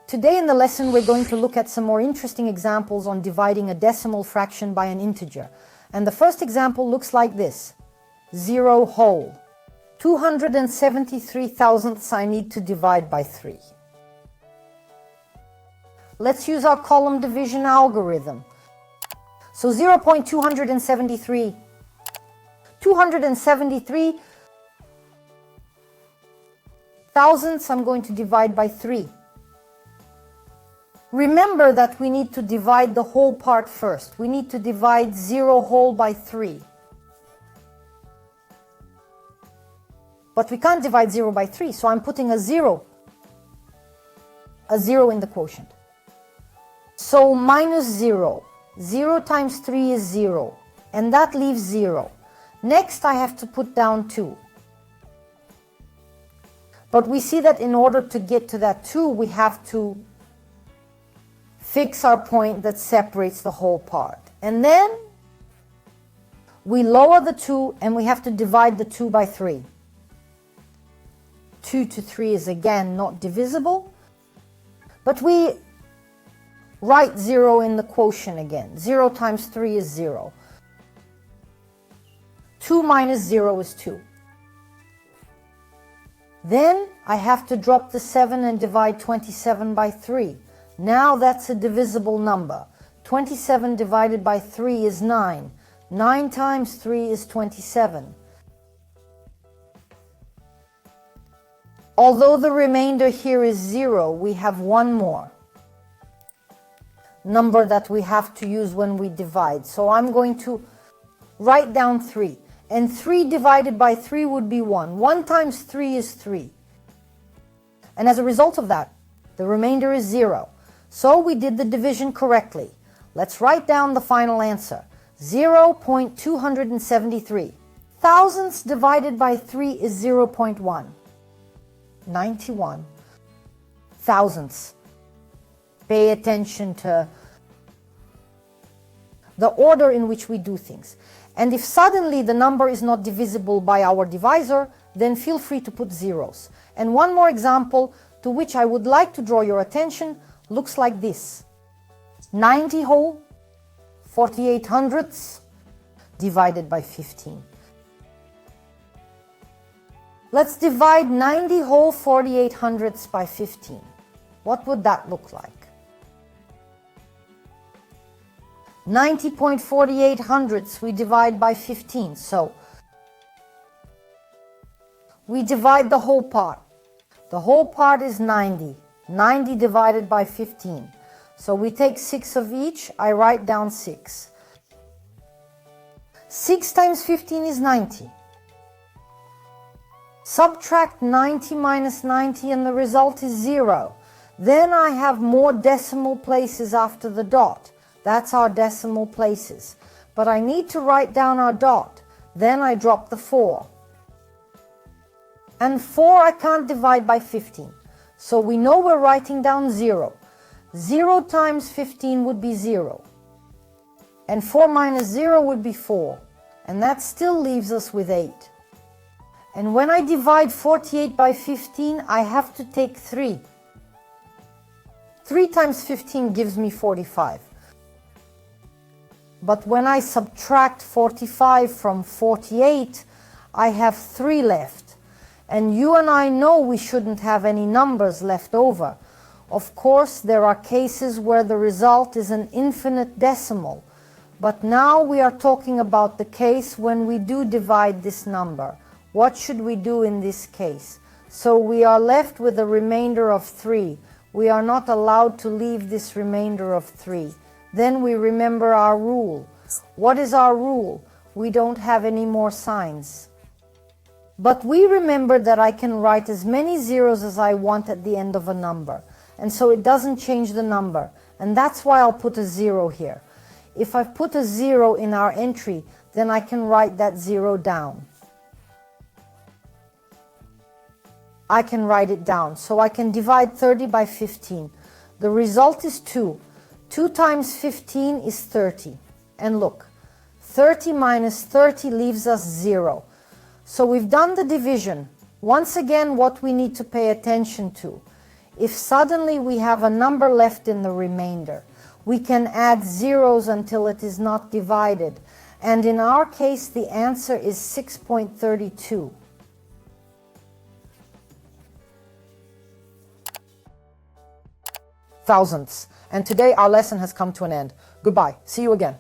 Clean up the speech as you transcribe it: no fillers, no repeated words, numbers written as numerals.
Today in the lesson we're going to look at some more interesting examples on dividing a decimal fraction by an integer. And the first example looks like this. 0 whole. 273 thousandths I need to divide by 3. Let's use our column division algorithm. So 0.273. 273 thousandths I'm going to divide by 3. Remember that we need to divide the whole part first. We need to divide 0 whole by 3. But we can't divide 0 by 3, so I'm putting a 0 in the quotient. So minus 0. 0 times 3 is 0, and that leaves 0. Next I have to put down 2. But we see that in order to get to that 2, we have to fix our point that separates the whole part. And then we lower the 2 and we have to divide the 2 by 3. 2 to 3 is again not divisible, but we write 0 in the quotient again. 0 times 3 is 0. 2 minus 0 is 2. Then I have to drop the 7 and divide 27 by 3. Now that's a divisible number. 27 divided by 3 is 9. 9 times 3 is 27. Although the remainder here is 0, we have one more number that we have to use when we divide. So I'm going to write down 3. And 3 divided by 3 would be 1. 1 times 3 is 3. And as a result of that, the remainder is 0. So we did the division correctly. Let's write down the final answer. 0.273. Thousandths divided by 3 is 0.1. 91 thousandths. Pay attention to the order in which we do things. And if suddenly the number is not divisible by our divisor, then feel free to put zeros. And one more example to which I would like to draw your attention looks like this. 90 whole, 48 hundredths, divided by 15. Let's divide 90 whole 48 hundredths by 15. What would that look like? 90.48 hundredths we divide by 15. So we divide the whole part. The whole part is 90. 90 divided by 15. So we take 6 of each. I write down 6. 6 times 15 is 90. Subtract 90 minus 90 and the result is 0. Then I have more decimal places after the dot. That's our decimal places. But I need to write down our dot. Then I drop the 4. And 4 I can't divide by 15. So we know we're writing down 0. 0 times 15 would be 0. And 4 minus 0 would be 4. And that still leaves us with 8. And when I divide 48 by 15, I have to take 3. 3 times 15 gives me 45. But when I subtract 45 from 48, I have 3 left. And you and I know we shouldn't have any numbers left over. Of course, there are cases where the result is an infinite decimal. But now we are talking about the case when we do divide this number. What should we do in this case? So we are left with a remainder of 3. We are not allowed to leave this remainder of 3. Then we remember our rule. What is our rule? We don't have any more signs. But we remember that I can write as many zeros as I want at the end of a number. And so it doesn't change the number. And that's why I'll put a 0 here. If I put a 0 in our entry, then I can write that 0 down. I can write it down. So I can divide 30 by 15. The result is 2. 2 times 15 is 30. And look, 30 minus 30 leaves us 0. So we've done the division. Once again, what we need to pay attention to If suddenly we have a number left in the remainder, we can add zeros until it is not divided. And in our case, the answer is 6.32. Thousandths. And today our lesson has come to an end. Goodbye. See you again.